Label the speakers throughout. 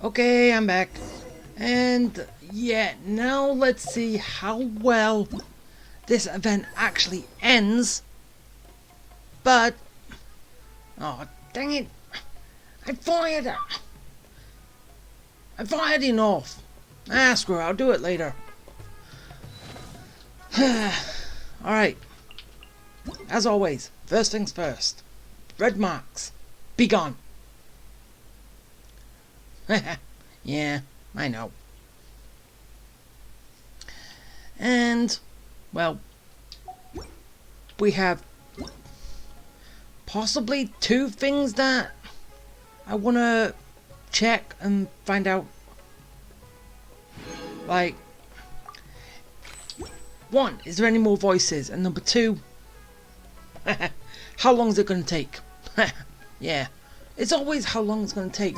Speaker 1: Okay, I'm back. And yeah, now let's see how well this event actually ends. But, oh dang it, I fired enough. Ah, screw it, I'll do it later. Alright, as always, first things first. Red marks, be gone. Yeah, I know. And, well, we have possibly two things that I want to check and find out. Like, one, is there any more voices? And number two, how long is it going to take? Yeah, it's always how long it's going to take,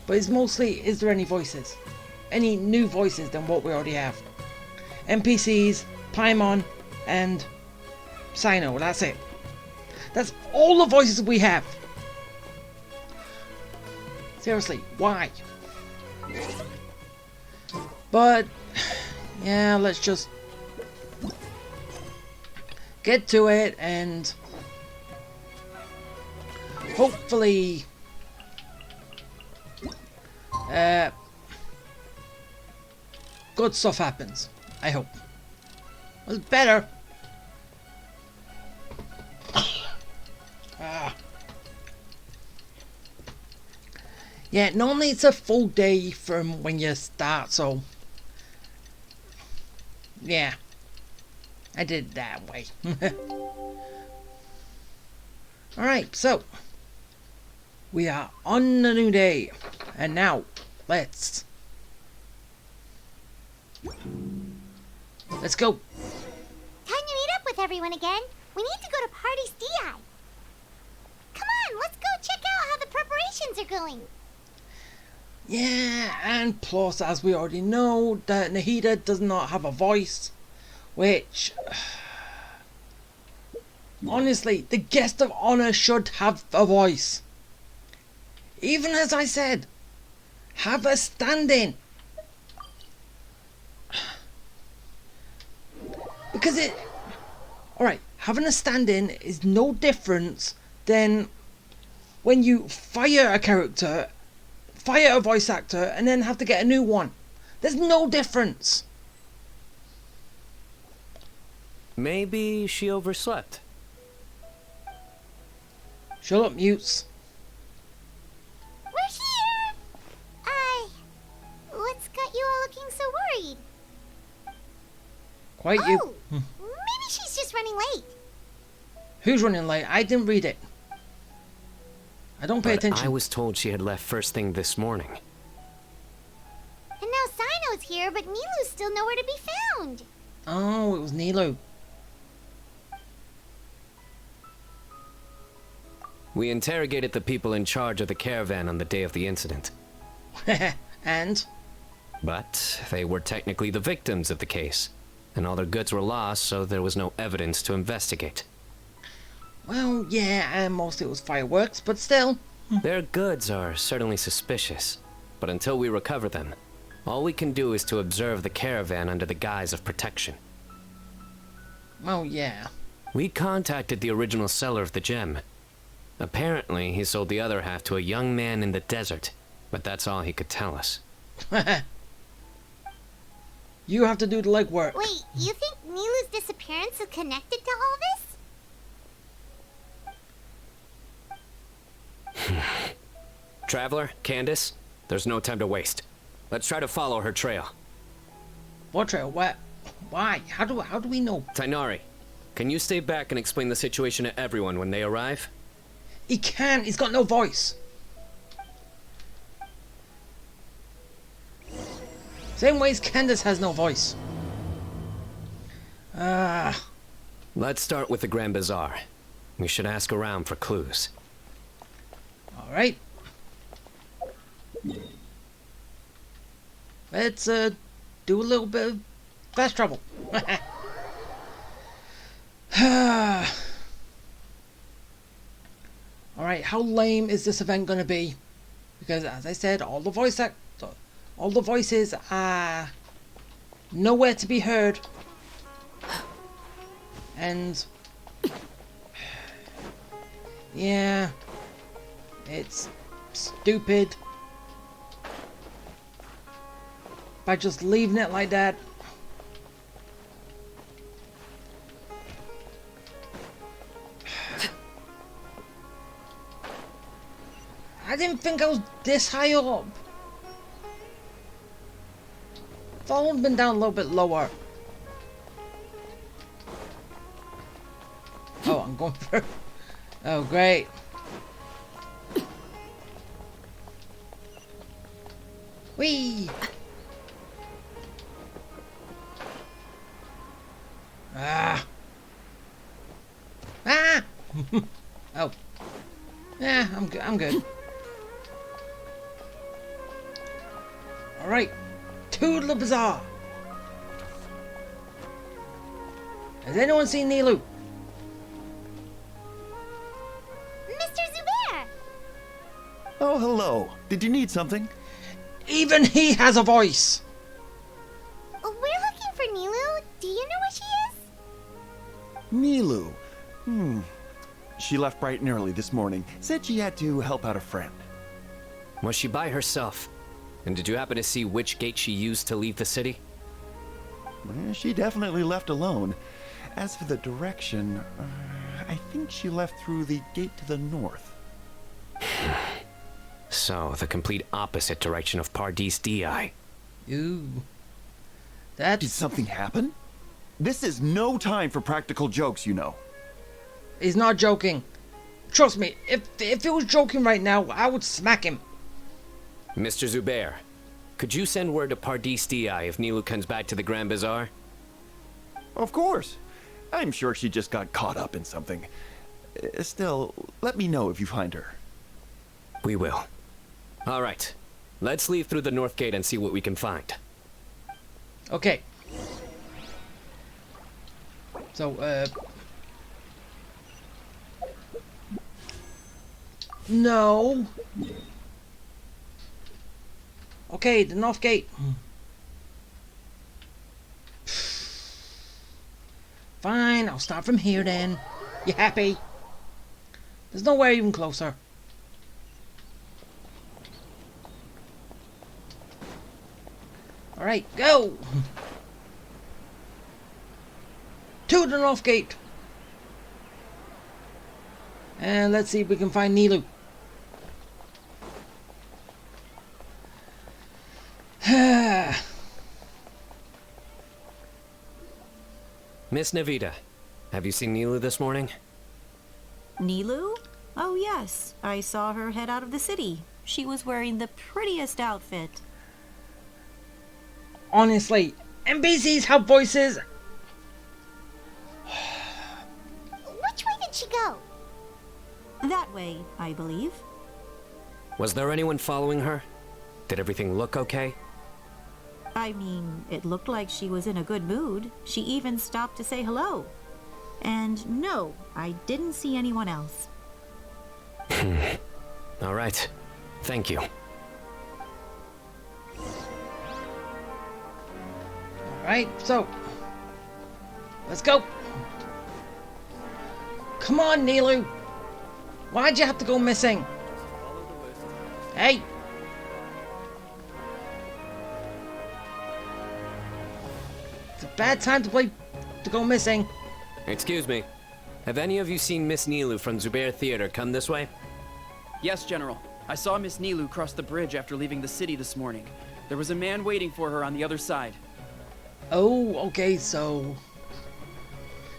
Speaker 1: but it's mostly, is there any voices? Any new voices than what we already have? NPCs, Paimon, and Sino, that's it. That's all the voices we have. Seriously, why? But, yeah, let's just get to it and hopefully good stuff happens. I hope. Well, better. Yeah, normally it's a full day from when you start, so yeah, I did it that way. Alright, so we are on a new day, and now let's go.
Speaker 2: Time to meet up with everyone again. We need to go to Pardis Dhyai. Come on, let's go check out how the preparations are going.
Speaker 1: Yeah, and plus, as we already know, that Nahida does not have a voice, which, honestly, the guest of honor should have a voice. Even as I said, have a stand-in. Because alright, having a stand-in is no different than when you fire a character, fire a voice actor, and then have to get a new one. There's no difference.
Speaker 3: Maybe she overslept.
Speaker 1: Shut up, mutes.
Speaker 2: We're here! What's got you all looking so worried?
Speaker 1: Quite you.
Speaker 2: Maybe she's just running late.
Speaker 1: Who's running late? I didn't read it. I don't pay attention.
Speaker 3: I was told she had left first thing this morning.
Speaker 2: And now Sino's here, but Nilou's still nowhere to be found.
Speaker 1: Oh, it was Nilou.
Speaker 3: We interrogated the people in charge of the caravan on the day of the incident.
Speaker 1: And?
Speaker 3: But they were technically the victims of the case, and all their goods were lost, so there was no evidence to investigate.
Speaker 1: Well, yeah, and mostly it was fireworks, but still.
Speaker 3: Their goods are certainly suspicious, but until we recover them, all we can do is to observe the caravan under the guise of protection.
Speaker 1: Well, yeah.
Speaker 3: We contacted the original seller of the gem. Apparently, he sold the other half to a young man in the desert, but that's all he could tell us.
Speaker 1: You have to do the legwork.
Speaker 2: Wait, you think Nilou's disappearance is connected to all this?
Speaker 3: Traveler, Candace, there's no time to waste. Let's try to follow her trail.
Speaker 1: What trail? What? Why? How do we know?
Speaker 3: Tainari, can you stay back and explain the situation to everyone when they arrive?
Speaker 1: He can't. He's got no voice. Same way as Candace has no voice.
Speaker 3: Let's start with the Grand Bazaar. We should ask around for clues.
Speaker 1: Alright. Let's do a little bit of fast travel. Alright, how lame is this event gonna be? Because as I said, all the voices are nowhere to be heard. And yeah, it's stupid by just leaving it like that. I didn't think I was this high up. Thought I would have been down a little bit lower. Oh, I'm going for. Oh, great. Whee! Ah! Ah! Oh. Yeah, I'm good. I'm good. Alright. To the bazaar. Has anyone seen Nilou?
Speaker 2: Mr. Zubair!
Speaker 4: Oh, hello. Did you need something?
Speaker 1: Even he has a voice!
Speaker 2: We're looking for Nilou. Do you know where she is?
Speaker 4: Nilou. She left bright and early this morning. Said she had to help out a friend.
Speaker 3: Was she by herself? And did you happen to see which gate she used to leave the city?
Speaker 4: She definitely left alone. As for the direction, I think she left through the gate to the north.
Speaker 3: So, the complete opposite direction of Pardis Dhyai.
Speaker 1: Ooh.
Speaker 4: Did
Speaker 1: That's...
Speaker 4: something happen? This is no time for practical jokes, you know.
Speaker 1: He's not joking. Trust me, if he was joking right now, I would smack him.
Speaker 3: Mr. Zubair, could you send word to Pardis Dhyai if Nilou comes back to the Grand Bazaar?
Speaker 4: Of course. I'm sure she just got caught up in something. Still, let me know if you find her.
Speaker 3: We will. All right. Let's leave through the north gate and see what we can find.
Speaker 1: Okay. So, no. Okay, the north gate. Fine, I'll start from here then. You happy? There's nowhere even closer. Alright, go! To the north gate! And let's see if we can find Nilou.
Speaker 3: Miss Navita, have you seen Nilou this morning?
Speaker 5: Nilou? Oh yes, I saw her head out of the city. She was wearing the prettiest outfit.
Speaker 1: Honestly, NPCs have voices.
Speaker 2: Which way did she go?
Speaker 5: That way, I believe.
Speaker 3: Was there anyone following her? Did everything look okay?
Speaker 5: I mean, it looked like she was in a good mood. She even stopped to say hello. And no, I didn't see anyone else.
Speaker 3: All right. Thank you.
Speaker 1: Alright, so. Let's go. Come on, Nilou. Why'd you have to go missing? Hey. It's a bad time to go missing.
Speaker 3: Excuse me. Have any of you seen Miss Nilou from Zubair Theater come this way?
Speaker 6: Yes, General. I saw Miss Nilou cross the bridge after leaving the city this morning. There was a man waiting for her on the other side.
Speaker 1: Oh, okay, so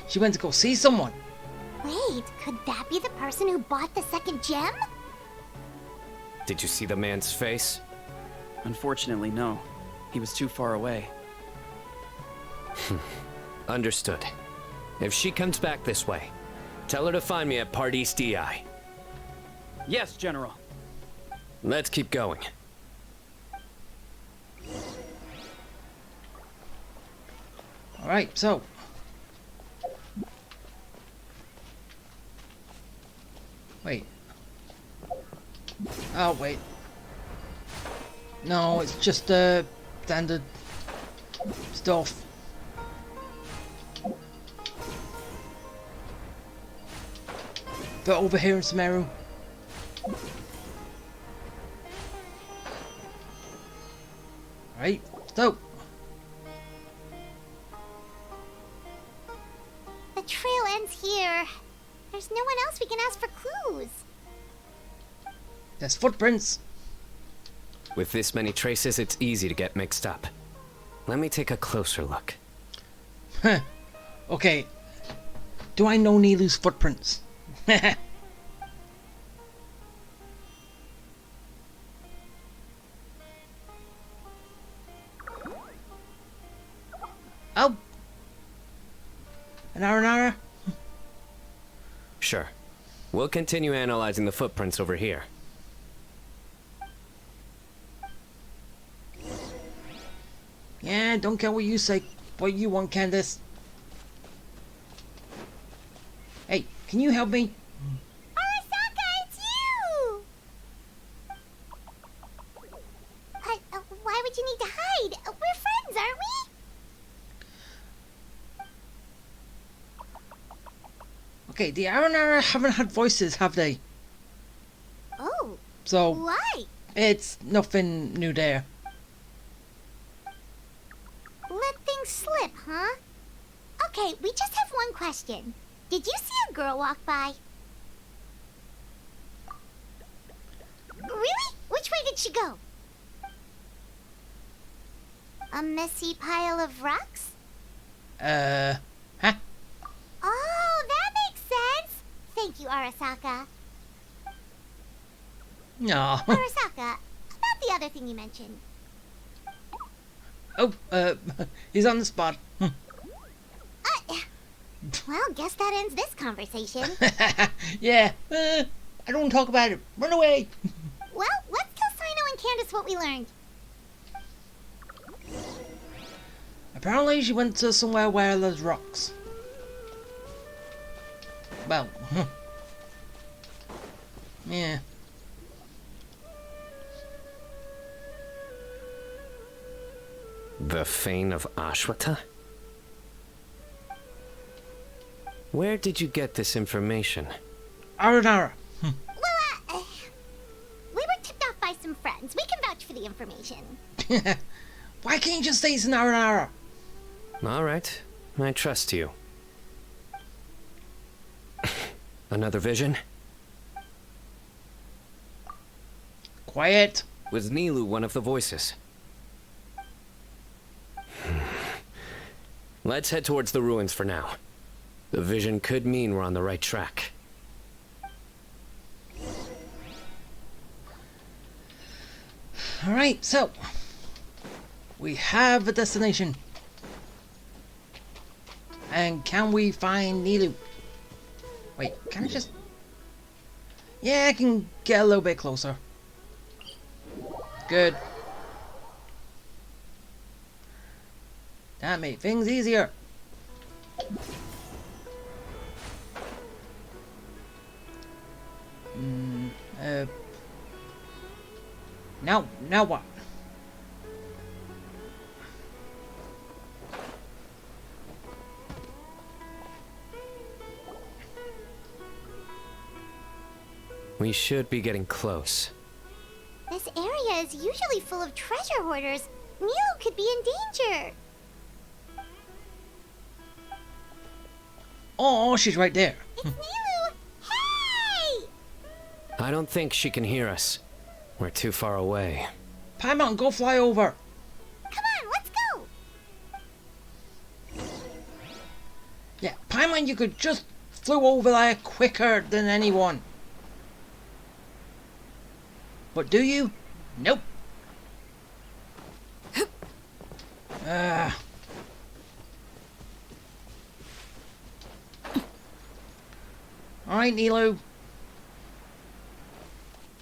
Speaker 1: she went to go see someone.
Speaker 2: Wait, could that be the person who bought the second gem?
Speaker 3: Did you see the man's face?
Speaker 6: Unfortunately, no. He was too far away.
Speaker 3: Understood. If she comes back this way, tell her to find me at Pardis Dhyai.
Speaker 6: Yes, General.
Speaker 3: Let's keep going.
Speaker 1: Alright, so. Wait. Oh, wait. No, it's just standard stuff. But over here in Sumeru. Right, so.
Speaker 2: The trail ends here. There's no one else we can ask for clues.
Speaker 1: There's footprints.
Speaker 3: With this many traces, it's easy to get mixed up. Let me take a closer look.
Speaker 1: Okay. Do I know Nilou's footprints? Oh. An Aranara?
Speaker 3: Sure. We'll continue analyzing the footprints over here.
Speaker 1: Yeah, don't care what you say. What you want, Candace. Hey, can you help me?
Speaker 2: Arasaka, it's you! Why would you need to hide? We're friends, aren't we?
Speaker 1: Okay, the Aranara haven't had voices, have they?
Speaker 2: Oh,
Speaker 1: So,
Speaker 2: why?
Speaker 1: it's nothing new there.
Speaker 2: Let things slip, huh? Okay, we just have one question. Did you see a girl walk by? Really? Which way did she go? A messy pile of rocks?
Speaker 1: Huh?
Speaker 2: Oh, that makes sense! Thank you, Arasaka.
Speaker 1: No.
Speaker 2: Arasaka, about the other thing you mentioned.
Speaker 1: Oh, he's on the spot.
Speaker 2: Well, guess that ends this conversation.
Speaker 1: Yeah, I don't talk about it. Run away.
Speaker 2: Well, let's tell Sino and Candace what we learned.
Speaker 1: Apparently she went to somewhere where there's rocks. Well, yeah.
Speaker 3: The Fane of Ashwata? Where did you get this information?
Speaker 1: Aranara.
Speaker 2: Well, we were tipped off by some friends. We can vouch for the information.
Speaker 1: Why can't you just say it's an Aranara?
Speaker 3: All right, I trust you. Another vision?
Speaker 1: Quiet.
Speaker 3: Was Nilou one of the voices? Let's head towards the ruins for now. The vision could mean we're on the right track.
Speaker 1: Alright, so. We have a destination. And can we find Nilou? Wait, can I just... Yeah, I can get a little bit closer. Good. That made things easier. Now what?
Speaker 3: We should be getting close.
Speaker 2: This area is usually full of treasure hoarders. Nilou could be in danger.
Speaker 1: Oh, she's right there.
Speaker 2: It's Nilou! Hey!
Speaker 3: I don't think she can hear us. We're too far away.
Speaker 1: Paimon, go fly over.
Speaker 2: Come on, let's go!
Speaker 1: Yeah, Paimon, you could just flew over there quicker than anyone. But do you? Nope. Alright, Nilou.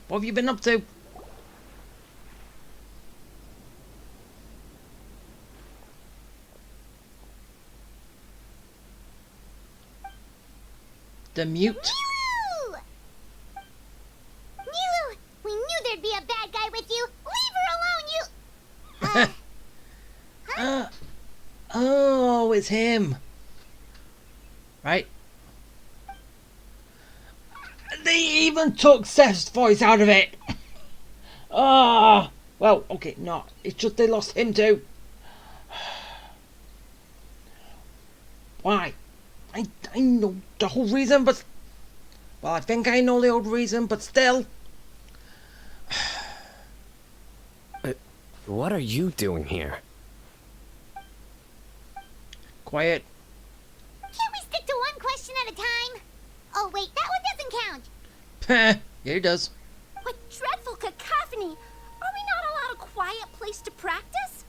Speaker 1: What have you been up to? The mute?
Speaker 2: Nilou! Nilou, we knew there'd be a bad guy with you. Leave her alone,
Speaker 1: it's him. Right? They even took Seth's voice out of it. Ah, well, okay, no, it's just they lost him too. Why? I know the whole reason, but well, I think I know the old reason, but still.
Speaker 3: What are you doing here?
Speaker 1: Quiet.
Speaker 2: Can't we stick to one question at a time? Oh wait, that one doesn't count.
Speaker 1: Yeah, he does.
Speaker 7: What dreadful cacophony! Are we not allowed a quiet place to practice?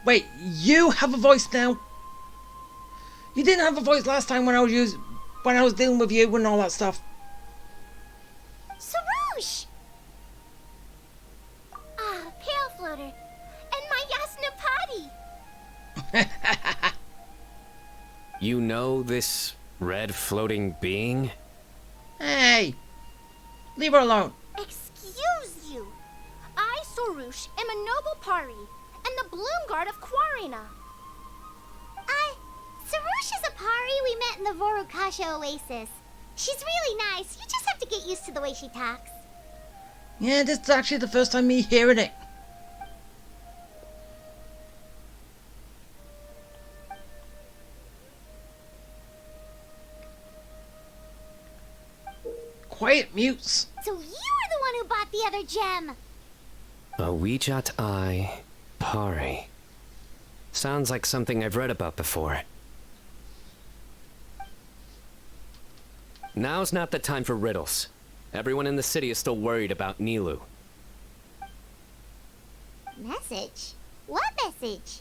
Speaker 1: Wait, you have a voice now? You didn't have a voice last time when I was dealing with you and all that stuff.
Speaker 2: Sarouche!
Speaker 7: Ah, Pale Floater. And my Yasnapati!
Speaker 3: You know this red floating being?
Speaker 1: Hey! Leave her alone.
Speaker 7: Excuse you! I, Sarouche, am a noble Pari, and the Bloom Guard of Quarina.
Speaker 2: Sarouche is a Pari we met in the Vorukasha Oasis. She's really nice. You just have to get used to the way she talks.
Speaker 1: Yeah, this is actually the first time me hearing it. Quiet, mutes.
Speaker 2: So you were the one who bought the other gem.
Speaker 3: A Wijat Eye Pari. Sounds like something I've read about before. Now's not the time for riddles. Everyone in the city is still worried about Nilou.
Speaker 2: Message? What message?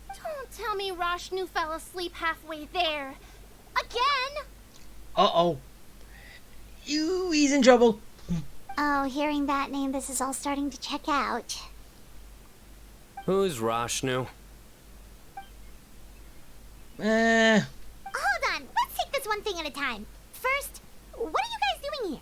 Speaker 7: Don't tell me Rashnu fell asleep halfway there. Again?
Speaker 1: Uh-oh. He's in trouble.
Speaker 2: Oh, hearing that name, this is all starting to check out.
Speaker 3: Who's Rashnu?
Speaker 2: Hold on, let's take this one thing at a time. First, what are you guys doing here?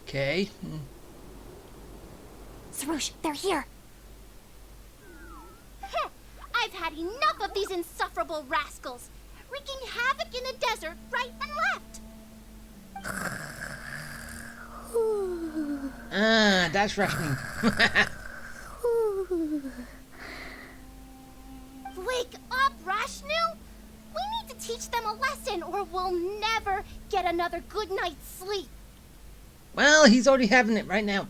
Speaker 1: Okay.
Speaker 2: Sarouche, they're here.
Speaker 7: Heh, I've had enough of these insufferable rascals, wreaking havoc in the desert right and left.
Speaker 1: Ah, that's Rashmi.
Speaker 7: Wake up, Rashnu! We need to teach them a lesson or we'll never get another good night's sleep.
Speaker 1: Well, he's already having it right now.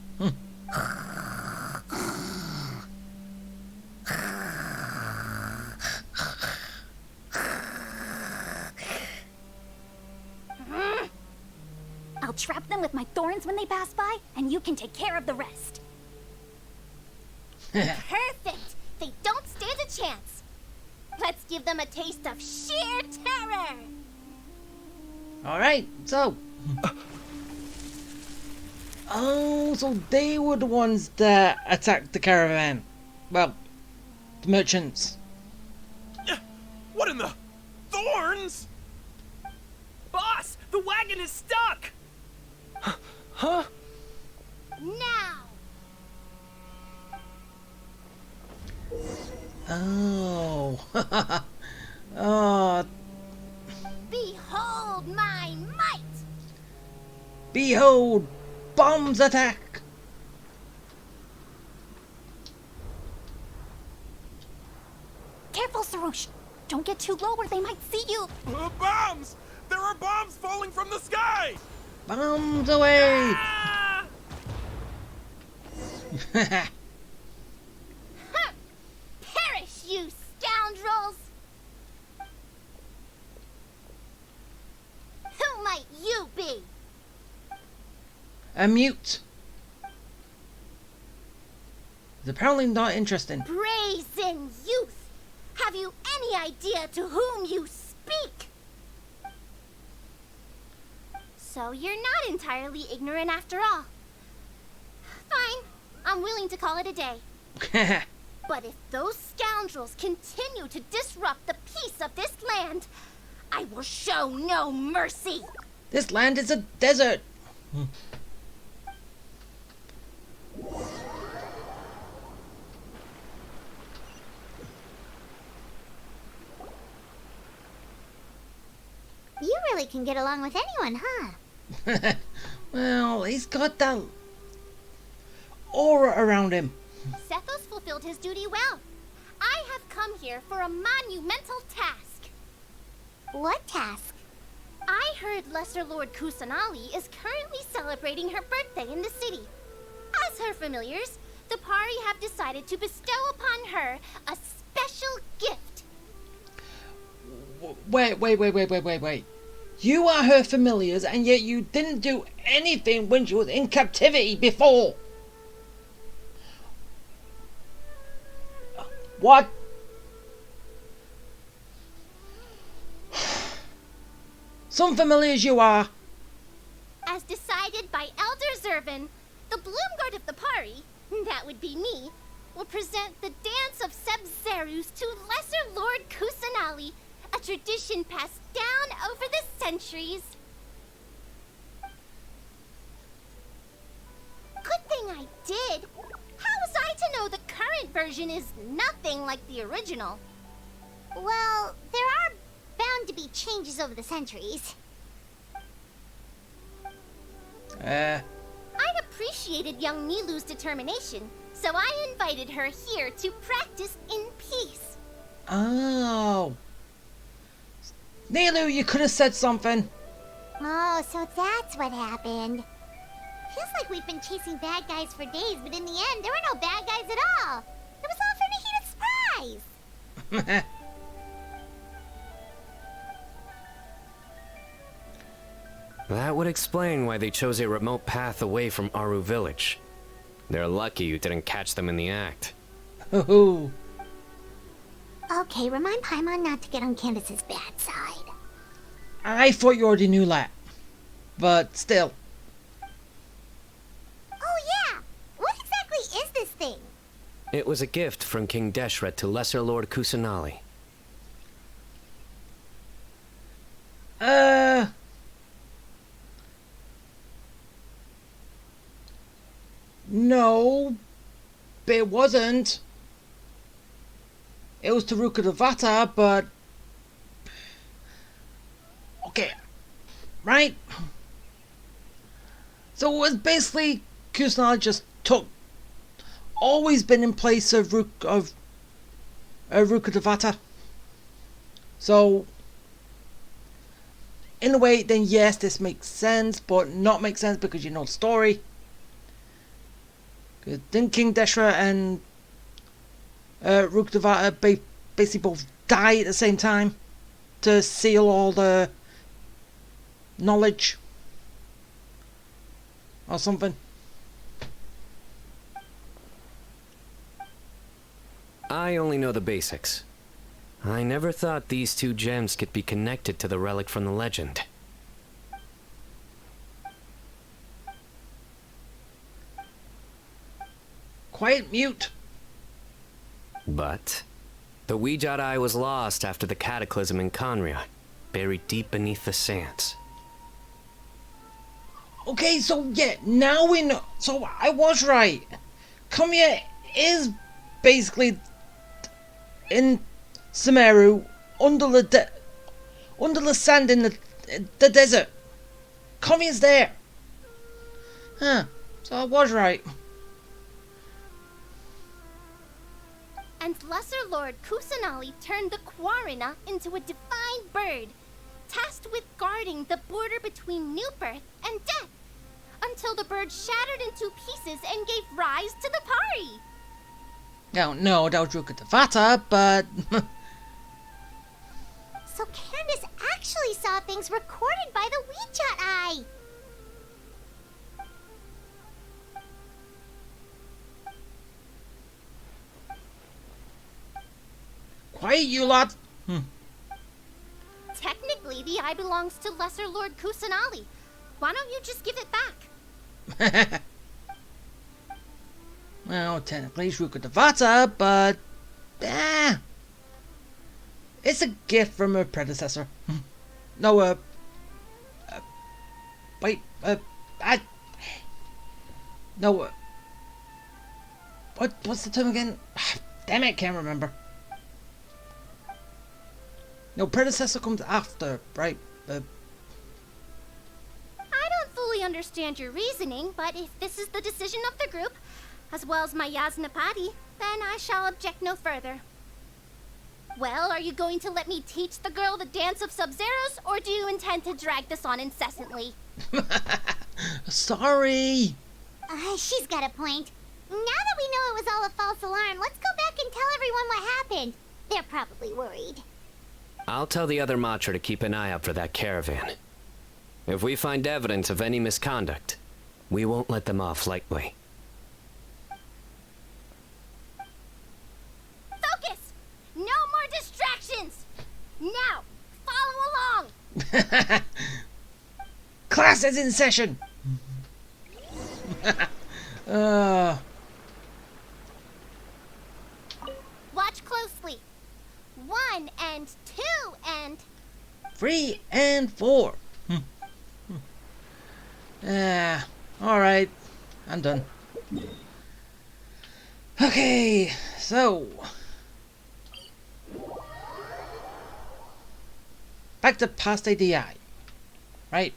Speaker 7: I'll trap them with my thorns when they pass by, and you can take care of the rest. Perfect! They don't stand a chance. Let's give them a taste of sheer terror!
Speaker 1: Alright, so. Oh, so they were the ones that attacked the caravan. Well, the merchants.
Speaker 8: What in the thorns? Boss, the wagon is stuck.
Speaker 3: Huh?
Speaker 7: Now!
Speaker 1: Oh. Oh.
Speaker 7: Behold my might!
Speaker 1: Behold, bombs attack.
Speaker 7: Careful, Sarouche! Don't get too low or they might see you!
Speaker 8: Bombs! There are bombs falling from the sky!
Speaker 1: Bombs away.
Speaker 8: Ah!
Speaker 7: Huh! Perish, you scoundrels! Who might you be?
Speaker 1: A mute. It's apparently not interesting.
Speaker 7: Brazen youth! Have you any idea to whom you speak? So you're not entirely ignorant after all. Fine, I'm willing to call it a day. But if those scoundrels continue to disrupt the peace of this land, I will show no mercy.
Speaker 1: This land is a desert.
Speaker 2: You really can get along with anyone, huh?
Speaker 1: Well, he's got that aura around him.
Speaker 7: Sethos fulfilled his duty well. I have come here for a monumental task.
Speaker 2: What task?
Speaker 7: I heard Lesser Lord Kusanali is currently celebrating her birthday in the city. As her familiars, the Pari have decided to bestow upon her a special gift.
Speaker 1: Wait. You are her familiars, and yet you didn't do anything when she was in captivity before. What? Some familiars you are.
Speaker 7: As decided by Elder Zervin, the Bloomguard of the Pari, that would be me, will present the Dance of Sabzeruz to Lesser Lord Kusanali, a tradition passed down over the centuries. Good thing I did. How was I to know the current version is nothing like the original?
Speaker 2: Well, there are bound to be changes over the centuries.
Speaker 7: I appreciated young Nilou's determination, so I invited her here to practice in peace.
Speaker 1: Oh. Nilou, you could have said something.
Speaker 2: Oh, so that's what happened. Feels like we've been chasing bad guys for days, but in the end, there were no bad guys at all. It was all for the heat of surprise.
Speaker 3: That would explain why they chose a remote path away from Aru village. They're lucky you didn't catch them in the act.
Speaker 1: Ooh.
Speaker 2: Okay, remind Paimon not to get on Candace's bad side.
Speaker 1: I thought you already knew that. But still.
Speaker 2: Oh yeah! What exactly is this thing?
Speaker 3: It was a gift from King Deshret to Lesser Lord Kusanali.
Speaker 1: No. It wasn't. It was to Rukkhadevata, but... Okay. Right? So it was basically... Kusanali just took... Always been in place of Rukkhadevata. So... In a way, then yes, this makes sense, but not make sense because you know the story. Didn't King Deshret and Rukkhadevata basically both die at the same time to seal all the knowledge or something?
Speaker 3: I only know the basics. I never thought these two gems could be connected to the relic from the legend.
Speaker 1: Quiet mute.
Speaker 3: But the Ouija Eye was lost after the cataclysm in Conria, buried deep beneath the sands.
Speaker 1: Okay, so yeah, now we know. So I was right. Conria is basically in Sumeru, under the sand in the desert. Conria's there. Huh. So I was right.
Speaker 7: And Lesser Lord Kusanali turned the Quarina into a divine bird, tasked with guarding the border between new birth and death, until the bird shattered into pieces and gave rise to the Pari.
Speaker 1: No, that was Rukkhadevata, but...
Speaker 2: So Candace actually saw things recorded by the Ouija Eye.
Speaker 1: Quiet, you lot.
Speaker 7: Technically, the eye belongs to Lesser Lord Kusanali. Why don't you just give it back?
Speaker 1: Well, technically Shrukadevata, but it's a gift from her predecessor. No, wait, no, what's the term again? Damn it, can't remember. No, predecessor comes after, right?
Speaker 7: I don't fully understand your reasoning, but if this is the decision of the group, as well as my Yasnapati, then I shall object no further. Well, are you going to let me teach the girl the dance of Sabzeruz, or do you intend to drag this on incessantly?
Speaker 1: Sorry.
Speaker 2: She's got a point. Now that we know it was all a false alarm, let's go back and tell everyone what happened. They're probably worried.
Speaker 3: I'll tell the other Matra to keep an eye out for that caravan. If we find evidence of any misconduct, we won't let them off lightly.
Speaker 7: Focus! No more distractions! Now, follow along!
Speaker 1: Class is in session.
Speaker 7: Watch closely. 1 and 2 and...
Speaker 1: 3 and 4. Alright. I'm done. Okay, so... back to past Dhyai. Right,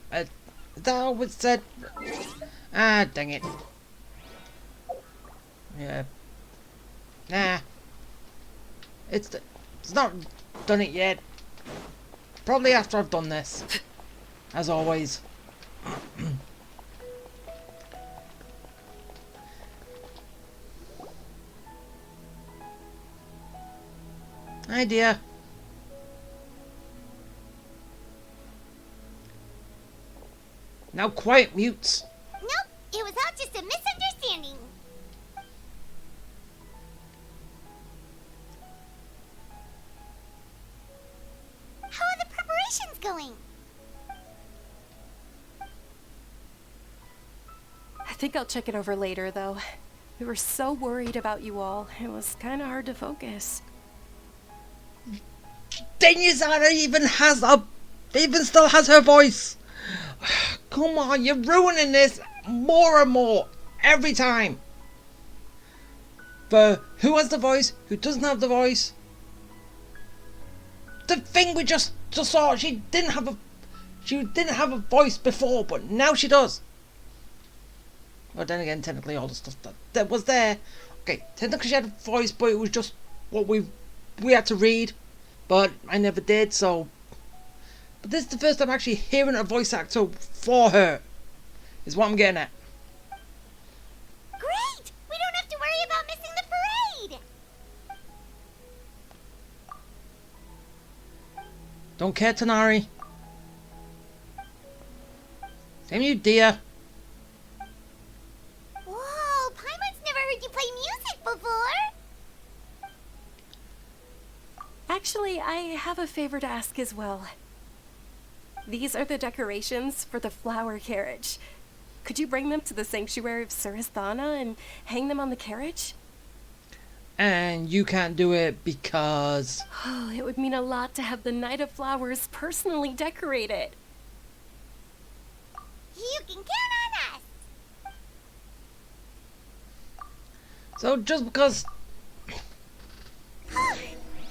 Speaker 1: that was said... Ah, dang it. Yeah. Nah. It's not done it yet. Probably after I've done this. As always. Idea. Now quiet, mutes.
Speaker 2: Nope, it was all just a misunderstanding. How are the preparations going?
Speaker 9: I think I'll check it over later, though. We were so worried about you all. It was kind of hard to focus.
Speaker 1: Denyazara even still has her voice. Come on, you're ruining this more and more every time. For who has the voice, who doesn't have the voice. The thing we just saw, she didn't have a voice before, but now she does. Well, then again, technically all the stuff that was there. Okay, technically she had a voice, but it was just what we had to read. But I never did, so... But this is the first time actually hearing a voice actor for her. Is what I'm getting at.
Speaker 2: Great! We don't have to worry about missing the parade!
Speaker 1: Don't care, Tanari. Same you, dear.
Speaker 2: Whoa, Paimon's never heard you play music before!
Speaker 9: Actually, I have a favor to ask as well. These are the decorations for the flower carriage. Could you bring them to the sanctuary of Surasthana and hang them on the carriage?
Speaker 1: And you can't do it because...
Speaker 9: Oh, it would mean a lot to have the Knight of Flowers personally decorated.
Speaker 2: You can count on us!
Speaker 1: So just because...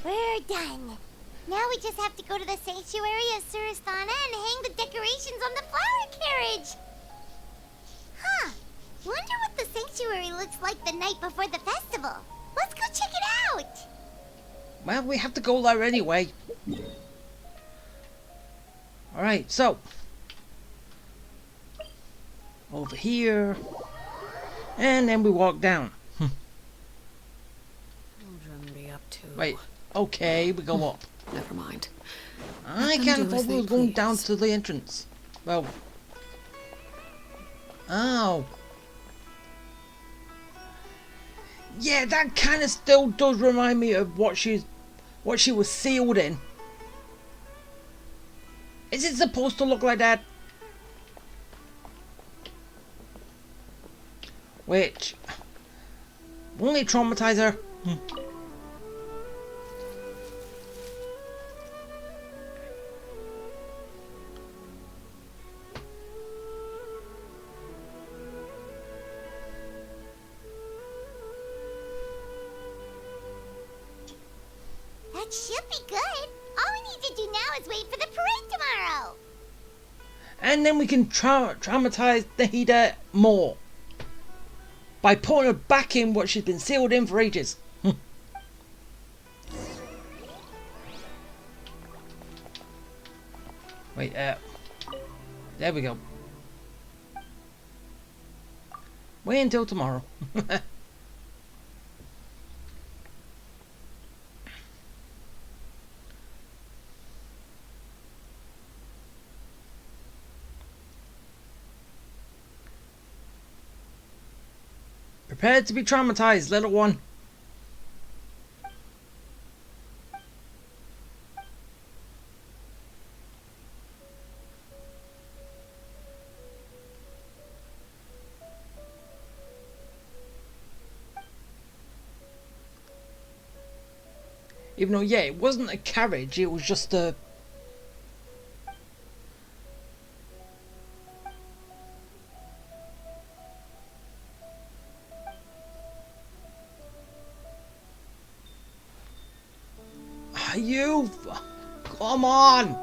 Speaker 2: We're done. Now we just have to go to the sanctuary of Surasthana and hang the decorations on the flower carriage. Huh. Wonder what the sanctuary looks like the night before the festival. Let's go check it out.
Speaker 1: Well, we have to go there anyway. Alright, so... over here. And then we walk down. Wait, okay, we go up.
Speaker 10: Never mind.
Speaker 1: I can't afford we were going down to the entrance. Well... Oh. Yeah, that kind of still does remind me of what she was sealed in. Is it supposed to look like that? Which Won't it traumatize her?
Speaker 2: That should be good. All we need to do now is wait for the parade tomorrow.
Speaker 1: And then we can traumatize Nahida more. By putting her back in what she's been sealed in for ages. Wait, there we go. Wait until tomorrow. Prepare to be traumatized, little one. Even though, yeah, it wasn't a carriage, it was just a... You... Come on!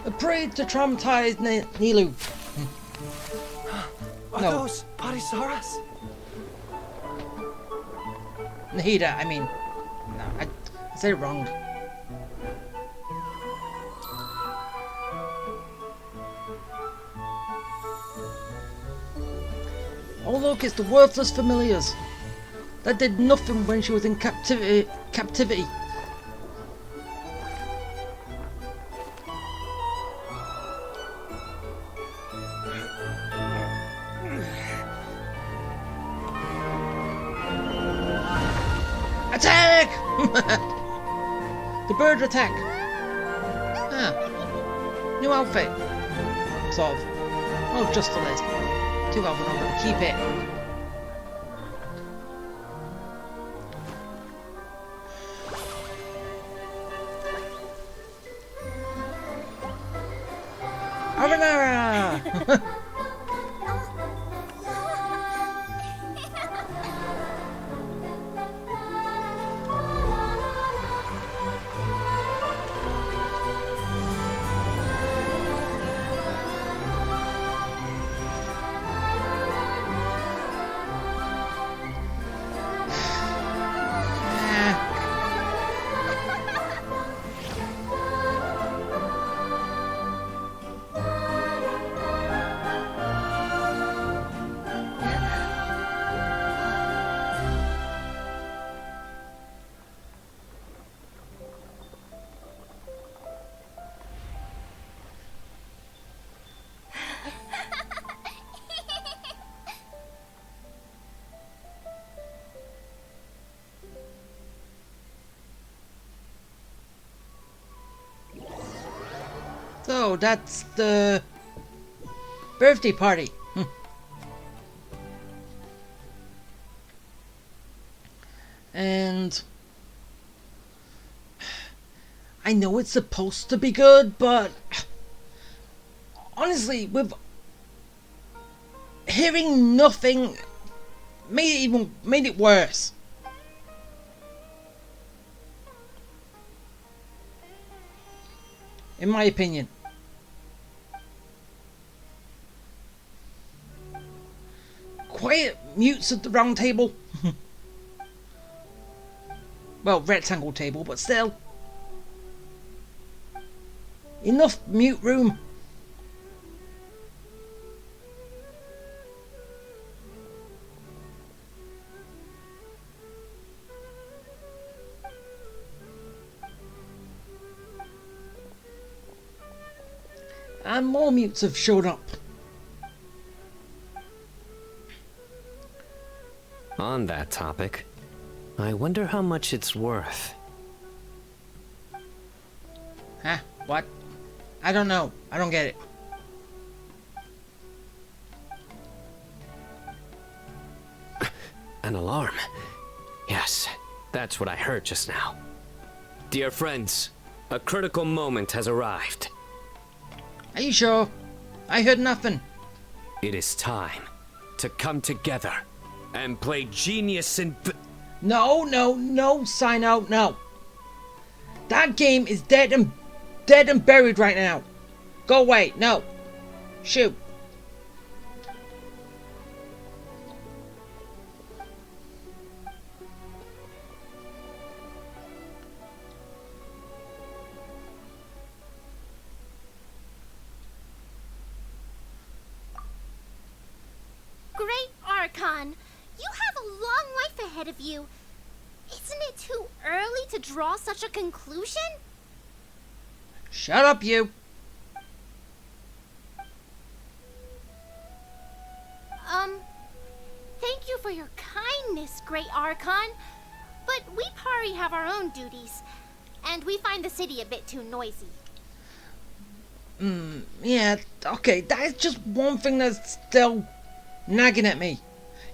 Speaker 1: A parade to traumatize Nilou.
Speaker 4: Are
Speaker 1: No.
Speaker 4: those Parisaras?
Speaker 1: Nahida, I mean. No, I said it wrong. Oh look, it's the worthless familiars. That did nothing when she was in captivity. Attack! The bird attack. Ah, new outfit. Sort of. Oh, just a list. 2 out, I'm gonna keep it. Aranara! So that's the birthday party. And I know it's supposed to be good, but honestly, with hearing nothing made it worse. In my opinion. Quiet mutes at the round table. Well, rectangle table, but still. Enough mute room. And more mutes have showed up.
Speaker 3: On that topic, I wonder how much it's worth.
Speaker 1: Huh? What? I don't know. I don't get it.
Speaker 3: An alarm. Yes, that's what I heard just now. Dear friends, a critical moment has arrived.
Speaker 1: Are you sure? I heard nothing.
Speaker 3: It is time to come together and play genius and...
Speaker 1: No, no, no, sign out, no. That game is dead and buried right now. Go away, no. Shoot.
Speaker 7: Great Archon, you have a long life ahead of you. Isn't it too early to draw such a conclusion?
Speaker 1: Shut up, you.
Speaker 7: Thank you for your kindness, Great Archon. But we Pari have our own duties, and we find the city a bit too noisy.
Speaker 1: Yeah, okay, that is just one thing that's still nagging at me.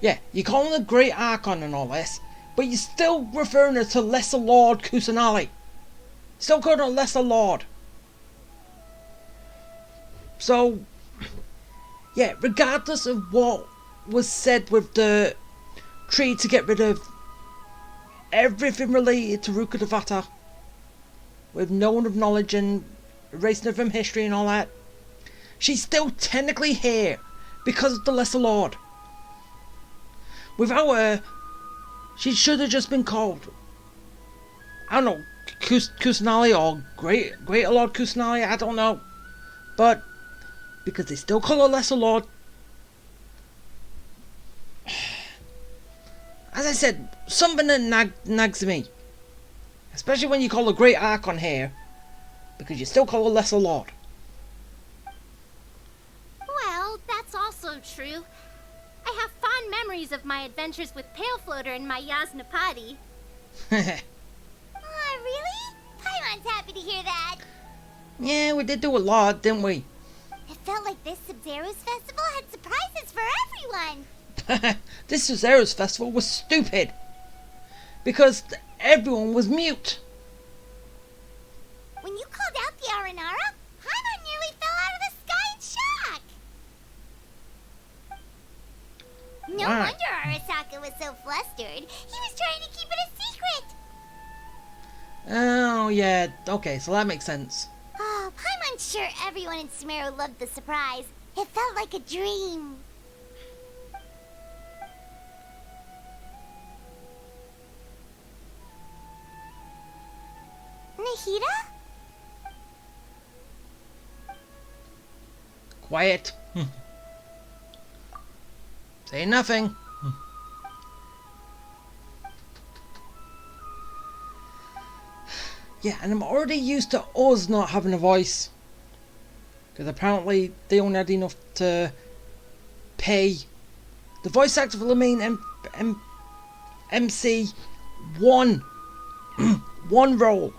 Speaker 1: Yeah, you call him the Great Archon and all this, but you're still referring her to Lesser Lord Kusanali. Still called her Lesser Lord. So, yeah, regardless of what was said with the tree to get rid of everything related to Ruka Devata, with no one of knowledge and erasing her from history and all that, she's still technically here because of the Lesser Lord. Without her, she should have just been called, I don't know, Kusanali or Greater Lord Kusanali, I don't know. But because they still call her Lesser Lord, as I said, something that nags me. Especially when you call her Great Archon here, because you still call her Lesser Lord.
Speaker 7: Well, that's also true. I have fond memories of my adventures with Pale Floater and my Yasnapati.
Speaker 2: Aw, really? Paimon's happy to hear that.
Speaker 1: Yeah, we did do a lot, didn't we?
Speaker 2: It felt like this Sabzeruz Festival had surprises for everyone.
Speaker 1: This Sabzeruz Festival was stupid. Because everyone was mute.
Speaker 2: When you called out the Aranara, Paimon nearly fell out of the sky in shock. No
Speaker 1: Wow.
Speaker 2: wonder Arasaka was so flustered. He was trying to keep it a secret.
Speaker 1: Oh, yeah, okay, so that makes sense.
Speaker 2: Oh, Paimon's sure everyone in Sumeru loved the surprise. It felt like a dream. Nahida?
Speaker 1: Quiet. Say nothing. Yeah, and I'm already used to us not having a voice. Because apparently they only had enough to pay the voice actor for the main MC one role.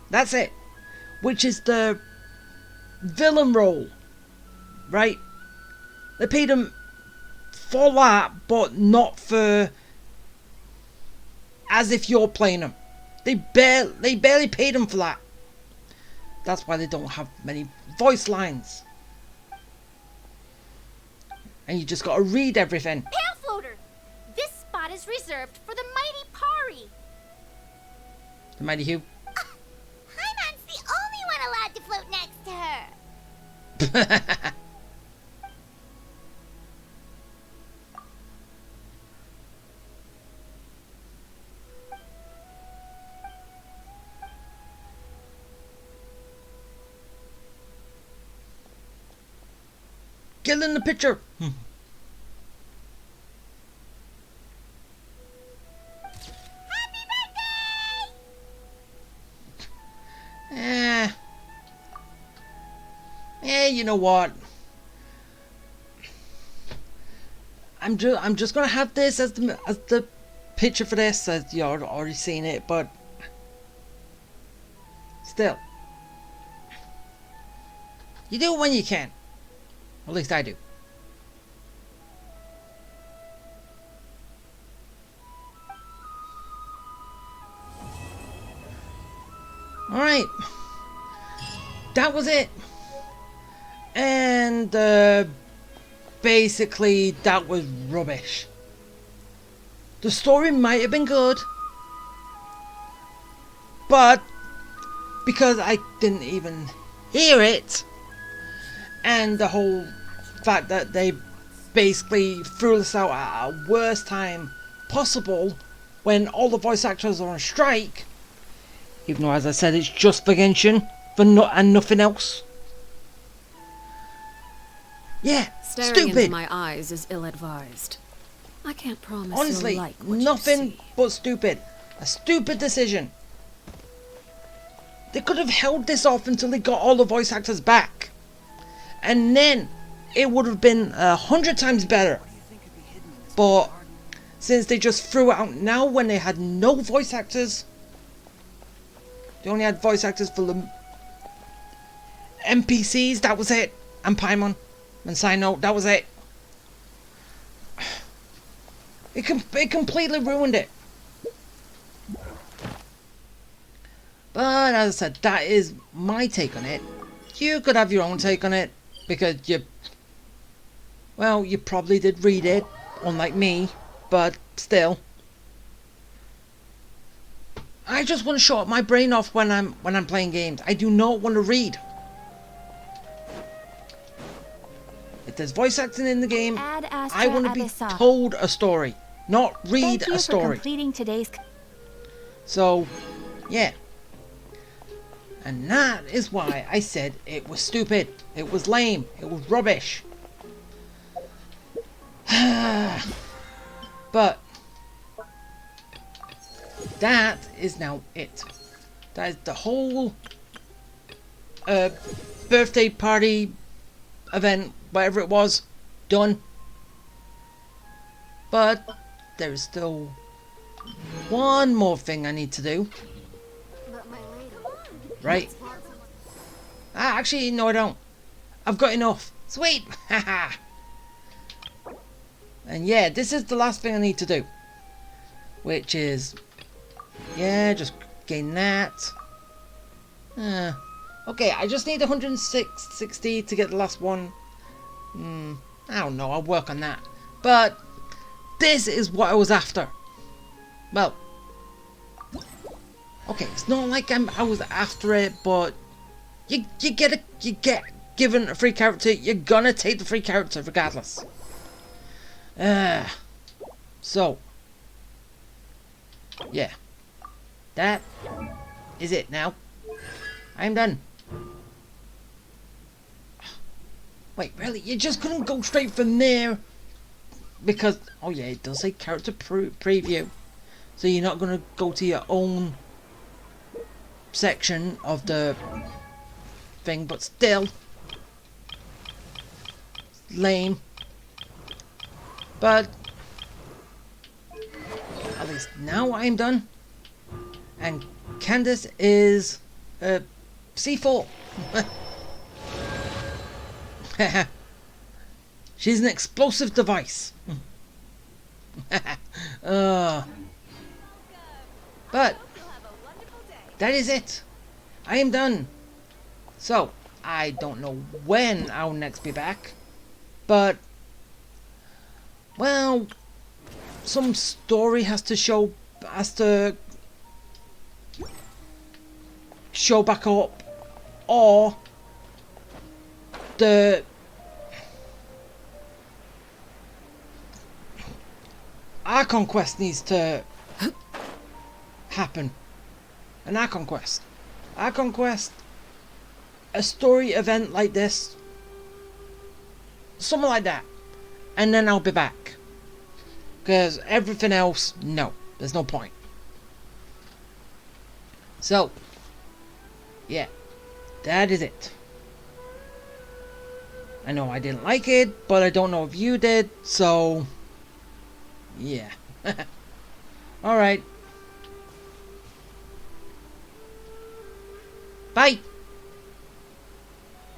Speaker 1: That's it. Which is the villain role. Right? They paid him for that, but not for as if you're playing him. They barely paid him for that. That's why they don't have many voice lines. And you just gotta read everything.
Speaker 7: Pale Floater! This spot is reserved for the mighty Pari.
Speaker 1: The Mighty Hugh.
Speaker 2: Paimon's the only one allowed to float next to her.
Speaker 1: Get in the picture.
Speaker 2: Happy birthday!
Speaker 1: yeah, you know what? I'm just gonna have this as the picture for this, as you've already seen it, but still, you do it when you can. At least I do. Alright. That was it. And basically that was rubbish. The story might have been good, but because I didn't even hear it, and the whole fact that they basically threw us out at a worst time possible when all the voice actors are on strike, even though, as I said, it's just for Genshin and nothing else. Yeah,
Speaker 10: Staring
Speaker 1: stupid.
Speaker 10: into my eyes is ill-advised. I can't promise
Speaker 1: Honestly,
Speaker 10: you'll like what
Speaker 1: nothing
Speaker 10: you see.
Speaker 1: but stupid. A stupid decision. They could have held this off until they got all the voice actors back, and then it would have been 100 times better. But since they just threw it out now when they had no voice actors, they only had voice actors for the NPCs, that was it. And Paimon and Sino, that was it. It completely ruined it. But as I said, that is my take on it. You could have your own take on it, because you probably did read it, unlike me, but still. I just want to shut my brain off when I'm playing games. I do not want to read. If there's voice acting in the game,
Speaker 2: Ad Astra
Speaker 1: I want to be
Speaker 2: Abyssa.
Speaker 1: told a story, not read
Speaker 2: Thank you
Speaker 1: a story.
Speaker 2: for completing today's.
Speaker 1: So, yeah. And that is why I said it was stupid. It was lame. It was rubbish. But that is now it. That is the whole birthday party event, whatever it was, done. But there is still one more thing I need to do. Right? Actually, no, I don't. I've got enough. Sweet! Haha! And yeah, this is the last thing I need to do. Which is... yeah, just gain that. Okay, I just need 160 to get the last one. I don't know, I'll work on that. But this is what I was after. Well, okay, it's not like I was after it, but you get given a free character, you're gonna take the free character regardless. So yeah, that is it now. I'm done. Wait, really? You just couldn't go straight from there? Because, oh yeah, it does say character preview. So you're not going to go to your own section of the thing, but still. Lame. But at least now I'm done. And Candace is C4. She's an explosive device. But that is it. I am done. So I don't know when I'll next be back, but well, some story has to show back up, or the Archon quest needs to happen. An Archon quest. Archon quest, a story event like this, something like that, and then I'll be back. Because everything else, no, there's no point. So yeah, that is it. I know I didn't like it, but I don't know if you did, so yeah. Alright. Bye!